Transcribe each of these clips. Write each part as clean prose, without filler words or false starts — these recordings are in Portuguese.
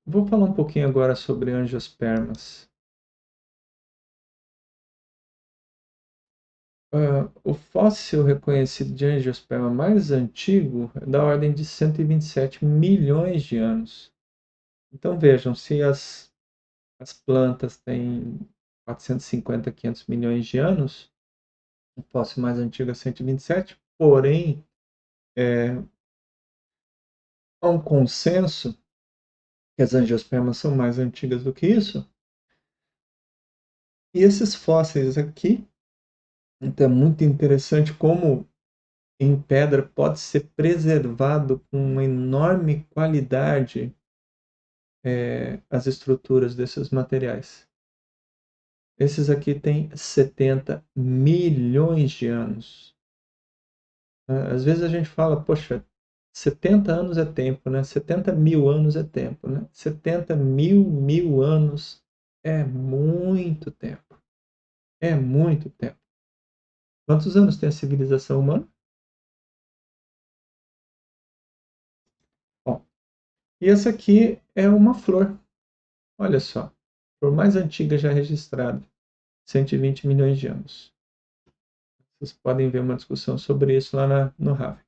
Vou falar um pouquinho agora sobre angiospermas. O fóssil reconhecido de angiosperma mais antigo é da ordem de 127 milhões de anos. Então vejam, se as plantas têm 450, 500 milhões de anos, o fóssil mais antigo é 127, porém, há um consenso que as angiospermas são mais antigas do que isso. E esses fósseis aqui, então é muito interessante como em pedra pode ser preservado com uma enorme qualidade as estruturas desses materiais. Esses aqui têm 70 milhões de anos. Às vezes a gente fala, poxa, 70 anos é tempo, né? 70 mil anos é tempo, né? 70 mil anos é muito tempo. É muito tempo. Quantos anos tem a civilização humana? Bom, e essa aqui é uma flor. Olha só, a flor mais antiga já registrada, 120 milhões de anos. Vocês podem ver uma discussão sobre isso lá no Harvard.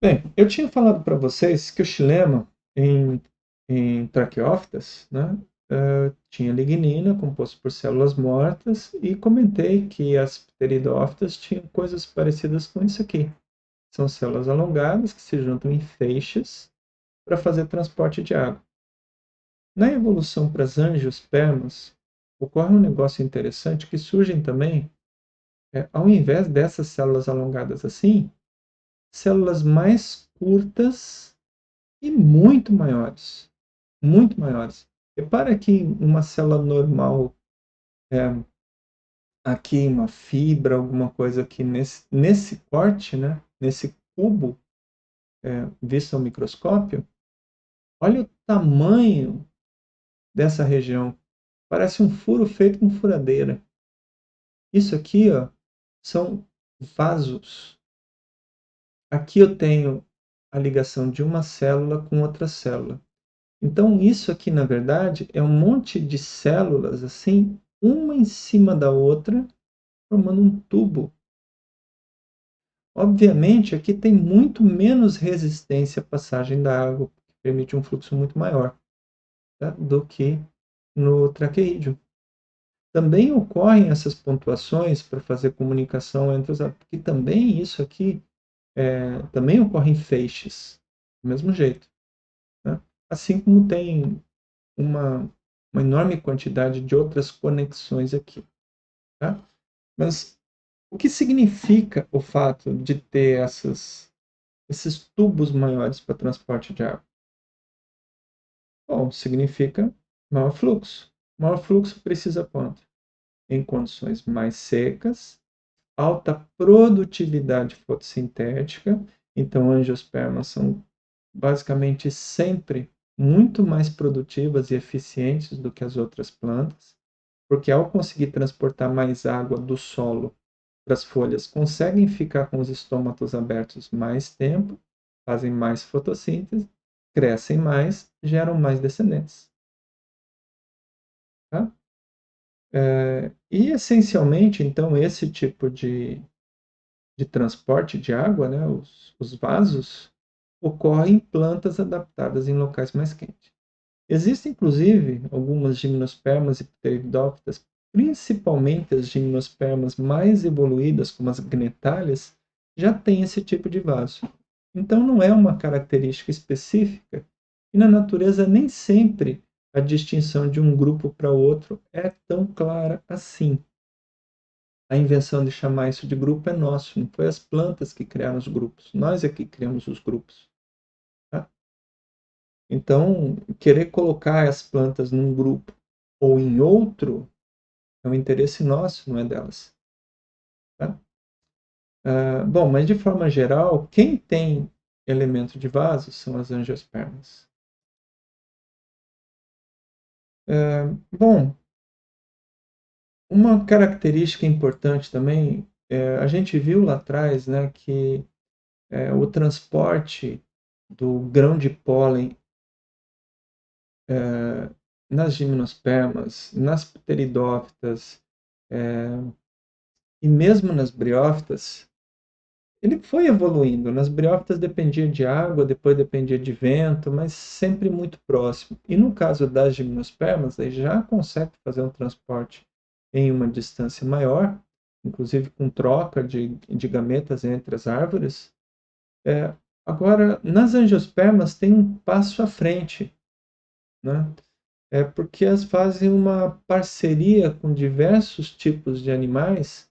Bem, eu tinha falado para vocês que o xilema em Tracheófitas, né, tinha lignina composto por células mortas e comentei que as pteridófitas tinham coisas parecidas com isso aqui. São células alongadas que se juntam em feixes para fazer transporte de água. Na evolução para as angiospermas, ocorre um negócio interessante que surgem também, ao invés dessas células alongadas assim, células mais curtas e muito maiores. Muito maiores. Repara que uma célula normal, é, aqui uma fibra, alguma coisa aqui nesse corte, né? Nesse cubo, visto ao microscópio, olha o tamanho dessa região. Parece um furo feito com furadeira. Isso aqui, ó, são vasos. Aqui eu tenho a ligação de uma célula com outra célula. Então, isso aqui, na verdade, é um monte de células, assim, uma em cima da outra, formando um tubo. Obviamente, aqui tem muito menos resistência à passagem da água, que permite um fluxo muito maior, tá, do que no traqueídeo. Também ocorrem essas pontuações para fazer comunicação entre os... Porque também isso aqui também ocorre em feixes, do mesmo jeito. Né? Assim como tem uma, uma enorme quantidade de outras conexões aqui. Tá? Mas o que significa o fato de ter esses tubos maiores para transporte de água? Bom, significa maior fluxo. Maior fluxo precisa quanto? Em condições mais secas, alta produtividade fotossintética. Então, angiospermas são basicamente sempre muito mais produtivas e eficientes do que as outras plantas, porque ao conseguir transportar mais água do solo para as folhas, conseguem ficar com os estômatos abertos mais tempo, fazem mais fotossíntese, crescem mais, geram mais descendentes. Tá? E essencialmente, então, esse tipo de transporte de água, né, os vasos, ocorre em plantas adaptadas em locais mais quentes. Existem, inclusive, algumas gimnospermas e pteridófitas, principalmente as gimnospermas mais evoluídas, como as gnetáleas, já têm esse tipo de vaso. Então, não é uma característica específica, e na natureza nem sempre a distinção de um grupo para outro é tão clara assim. A invenção de chamar isso de grupo é nosso, não foi as plantas que criaram os grupos, nós é que criamos os grupos. Tá? Então, querer colocar as plantas num grupo ou em outro é um interesse nosso, não é delas. Tá? Bom, mas de forma geral, quem tem elemento de vaso são as angiospermas. Bom, uma característica importante também, a gente viu lá atrás, né, que o transporte do grão de pólen nas gimnospermas, nas pteridófitas e mesmo nas briófitas, ele foi evoluindo. Nas briófitas dependia de água, depois dependia de vento, mas sempre muito próximo. E no caso das gimnospermas, aí já consegue fazer um transporte em uma distância maior, inclusive com troca de gametas entre as árvores. Agora, nas angiospermas tem um passo à frente, né? Porque elas fazem uma parceria com diversos tipos de animais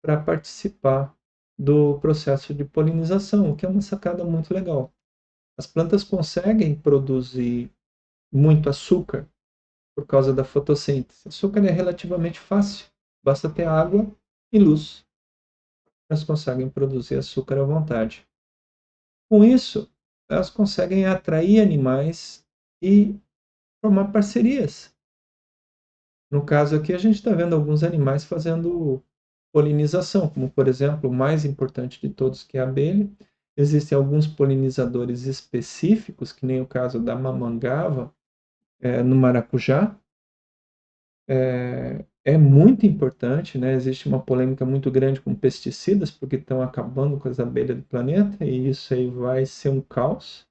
para participar do processo de polinização, o que é uma sacada muito legal. As plantas conseguem produzir muito açúcar por causa da fotossíntese. Açúcar é relativamente fácil, basta ter água e luz. Elas conseguem produzir açúcar à vontade. Com isso, elas conseguem atrair animais e formar parcerias. No caso aqui, a gente está vendo alguns animais fazendo polinização, como por exemplo, o mais importante de todos, que é a abelha. Existem alguns polinizadores específicos, que nem o caso da mamangava, no maracujá. É muito importante, né? Existe uma polêmica muito grande com pesticidas, porque estão acabando com as abelhas do planeta, e isso aí vai ser um caos.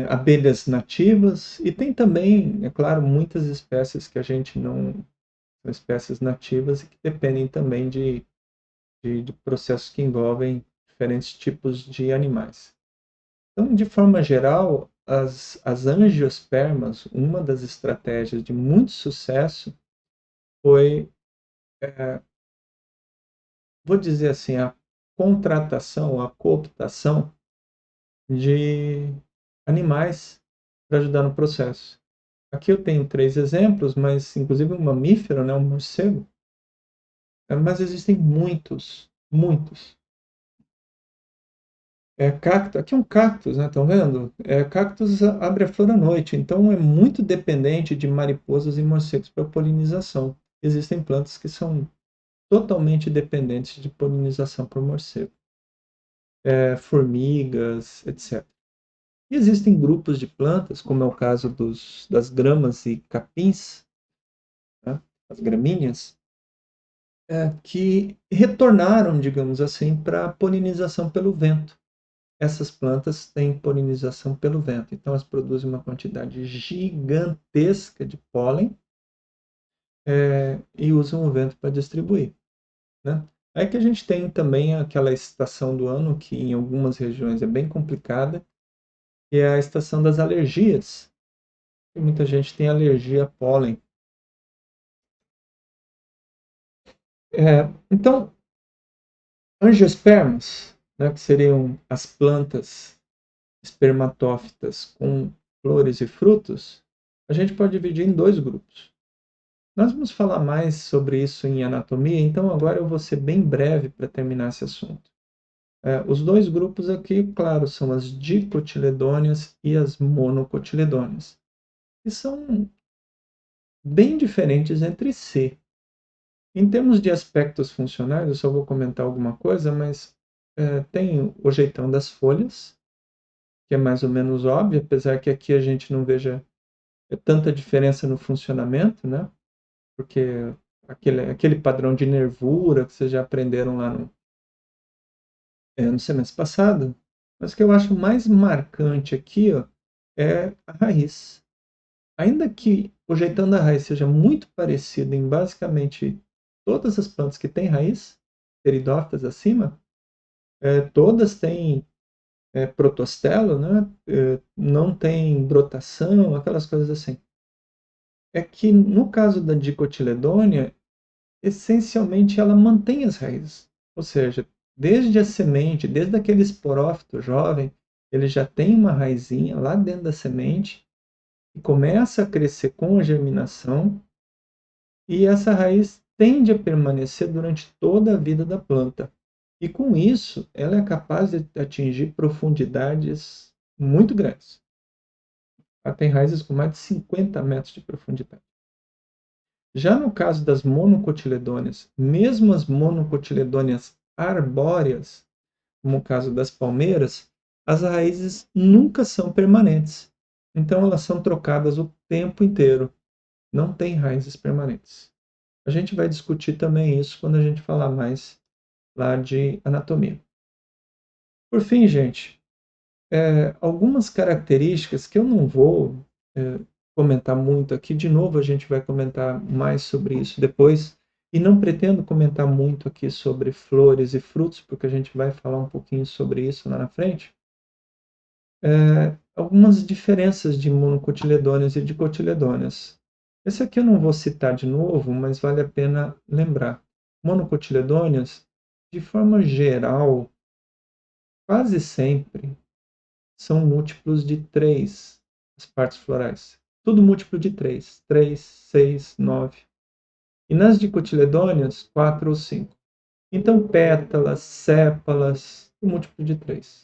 Abelhas nativas, e tem também, é claro, muitas espécies que a gente não... são espécies nativas e que dependem também de processos que envolvem diferentes tipos de animais. Então, de forma geral, as angiospermas, uma das estratégias de muito sucesso foi, vou dizer assim, a contratação, a cooptação de animais para ajudar no processo. Aqui eu tenho 3 exemplos, mas inclusive um mamífero, né, um morcego, mas existem muitos, muitos. Cacto, aqui é um cactus, né? Estão vendo? Cactus abre a flor à noite, então é muito dependente de mariposas e morcegos para polinização. Existem plantas que são totalmente dependentes de polinização por morcego, formigas, etc. E existem grupos de plantas, como é o caso das gramas e capins, né? As gramíneas, que retornaram, digamos assim, para a polinização pelo vento. Essas plantas têm polinização pelo vento, então elas produzem uma quantidade gigantesca de pólen e usam o vento para distribuir, né? Aí que a gente tem também aquela estação do ano que em algumas regiões é bem complicada, que é a estação das alergias. E muita gente tem alergia a pólen. Então, angiospermas, né, que seriam as plantas espermatófitas com flores e frutos, a gente pode dividir em 2 grupos. Nós vamos falar mais sobre isso em anatomia, então agora eu vou ser bem breve para terminar esse assunto. Os 2 grupos aqui, claro, são as dicotiledôneas e as monocotiledôneas, que são bem diferentes entre si. Em termos de aspectos funcionais, eu só vou comentar alguma coisa, mas tem o jeitão das folhas, que é mais ou menos óbvio, apesar que aqui a gente não veja tanta diferença no funcionamento, né? Porque aquele padrão de nervura que vocês já aprenderam lá no semestre passado, mas o que eu acho mais marcante aqui, ó, é a raiz. Ainda que o jeitão da raiz seja muito parecido em basicamente todas as plantas que têm raiz, pteridófitas acima, todas têm protostelo, né? Não tem brotação, aquelas coisas assim. É que no caso da dicotiledônia, essencialmente ela mantém as raízes. Ou seja, desde a semente, desde aquele esporófito jovem, ele já tem uma raizinha lá dentro da semente e começa a crescer com a germinação, e essa raiz tende a permanecer durante toda a vida da planta. E com isso, ela é capaz de atingir profundidades muito grandes. Ela tem raízes com mais de 50 metros de profundidade. Já no caso das monocotiledôneas, mesmo as monocotiledôneas arbóreas, como o caso das palmeiras, as raízes nunca são permanentes. Então, elas são trocadas o tempo inteiro. Não tem raízes permanentes. A gente vai discutir também isso quando a gente falar mais lá de anatomia. Por fim, gente, algumas características que eu não vou comentar muito aqui. De novo, a gente vai comentar mais sobre isso depois. E não pretendo comentar muito aqui sobre flores e frutos, porque a gente vai falar um pouquinho sobre isso lá na frente. Algumas diferenças de monocotiledôneas e dicotiledôneas. Esse aqui eu não vou citar de novo, mas vale a pena lembrar. Monocotiledôneas, de forma geral, quase sempre são múltiplos de 3 as partes florais. Tudo múltiplo de 3. 3, 6, 9. E nas dicotiledôneas, 4 ou 5. Então, pétalas, sépalas, múltiplo de 3.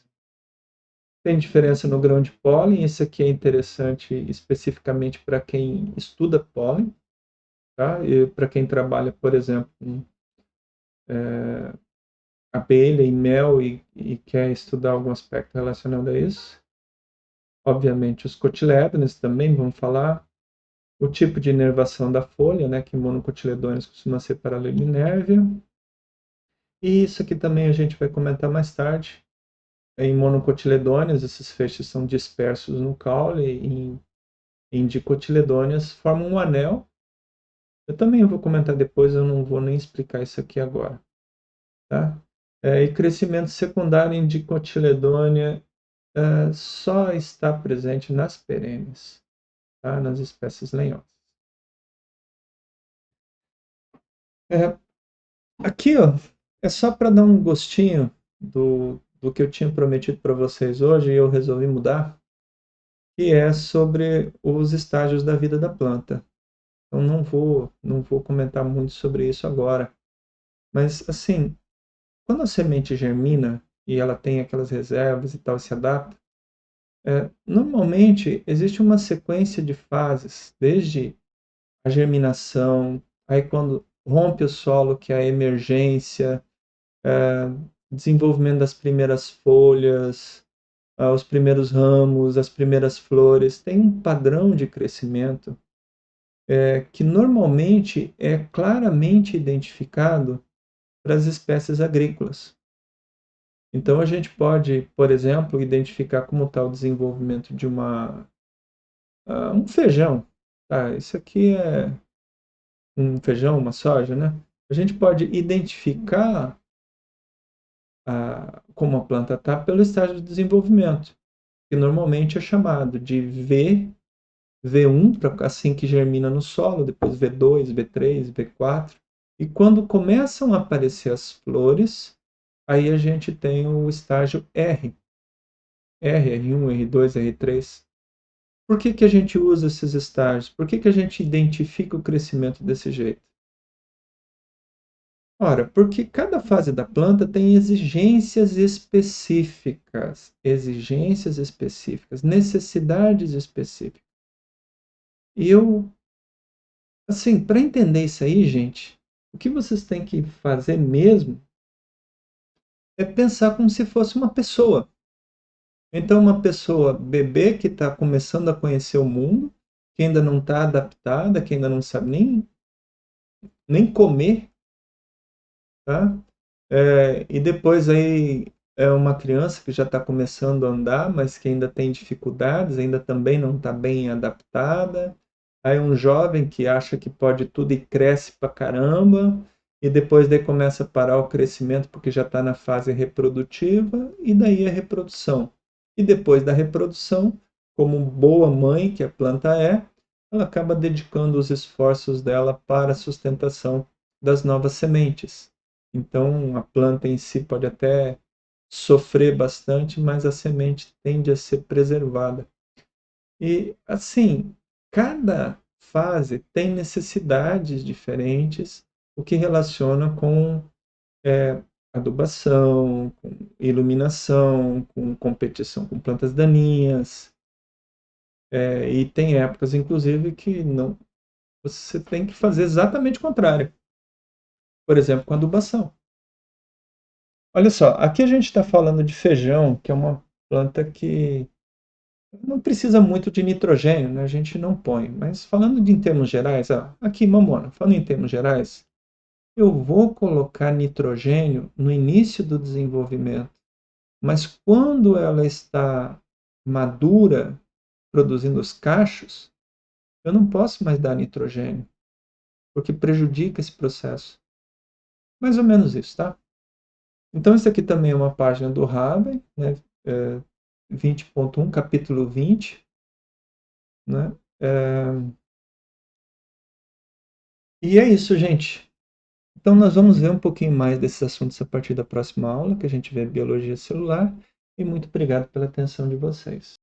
Tem diferença no grão de pólen. Esse aqui é interessante especificamente para quem estuda pólen, tá? E para quem trabalha, por exemplo, com abelha e mel e quer estudar algum aspecto relacionado a isso. Obviamente, os cotilédones também vamos falar. O tipo de inervação da folha, né, que monocotiledôneos costuma ser paralelinérvia. E isso aqui também a gente vai comentar mais tarde. Em monocotiledôneos, esses feixes são dispersos no caule. Em dicotiledôneas, formam um anel. Eu também vou comentar depois, eu não vou nem explicar isso aqui agora. Tá? E crescimento secundário em dicotiledônea só está presente nas perenes, tá? Nas espécies lenhosas. Aqui, ó, é só para dar um gostinho do que eu tinha prometido para vocês hoje e eu resolvi mudar, que é sobre os estágios da vida da planta. Então não vou comentar muito sobre isso agora. Mas assim, quando a semente germina e ela tem aquelas reservas e tal, se adapta, normalmente existe uma sequência de fases, desde a germinação, aí quando rompe o solo, que é a emergência, desenvolvimento das primeiras folhas, os primeiros ramos, as primeiras flores. Tem um padrão de crescimento que normalmente é claramente identificado para as espécies agrícolas. Então a gente pode, por exemplo, identificar como está o desenvolvimento de um feijão. Tá, isso aqui é um feijão, uma soja, né? A gente pode identificar como a planta está pelo estágio de desenvolvimento, que normalmente é chamado de V1, assim que germina no solo, depois V2, V3, V4. E quando começam a aparecer as flores, aí a gente tem o estágio R1, R2, R3. Por que a gente usa esses estágios? Por que a gente identifica o crescimento desse jeito? Ora, porque cada fase da planta tem exigências específicas, necessidades específicas. E assim, para entender isso aí, gente, o que vocês têm que fazer mesmo é pensar como se fosse uma pessoa. Então, uma pessoa bebê que está começando a conhecer o mundo, que ainda não está adaptada, que ainda não sabe nem comer, tá? E depois aí é uma criança que já está começando a andar, mas que ainda tem dificuldades, ainda também não está bem adaptada. Aí um jovem que acha que pode tudo e cresce pra caramba, e depois daí começa a parar o crescimento porque já está na fase reprodutiva, e daí a reprodução. E depois da reprodução, como boa mãe que a planta ela acaba dedicando os esforços dela para a sustentação das novas sementes. Então, a planta em si pode até sofrer bastante, mas a semente tende a ser preservada. E, assim, cada fase tem necessidades diferentes, o que relaciona com adubação, com iluminação, com competição com plantas daninhas. E tem épocas, inclusive, que não, você tem que fazer exatamente o contrário. Por exemplo, com adubação. Olha só, aqui a gente está falando de feijão, que é uma planta que não precisa muito de nitrogênio, né? A gente não põe. Mas falando em termos gerais, aqui, mamona, falando em termos gerais, eu vou colocar nitrogênio no início do desenvolvimento, mas quando ela está madura, produzindo os cachos, eu não posso mais dar nitrogênio, porque prejudica esse processo. Mais ou menos isso, tá? Então, isso aqui também é uma página do Raben, né? 20.1, capítulo 20, né? E é isso, gente. Então, nós vamos ver um pouquinho mais desses assuntos a partir da próxima aula, que a gente vê biologia celular. E muito obrigado pela atenção de vocês.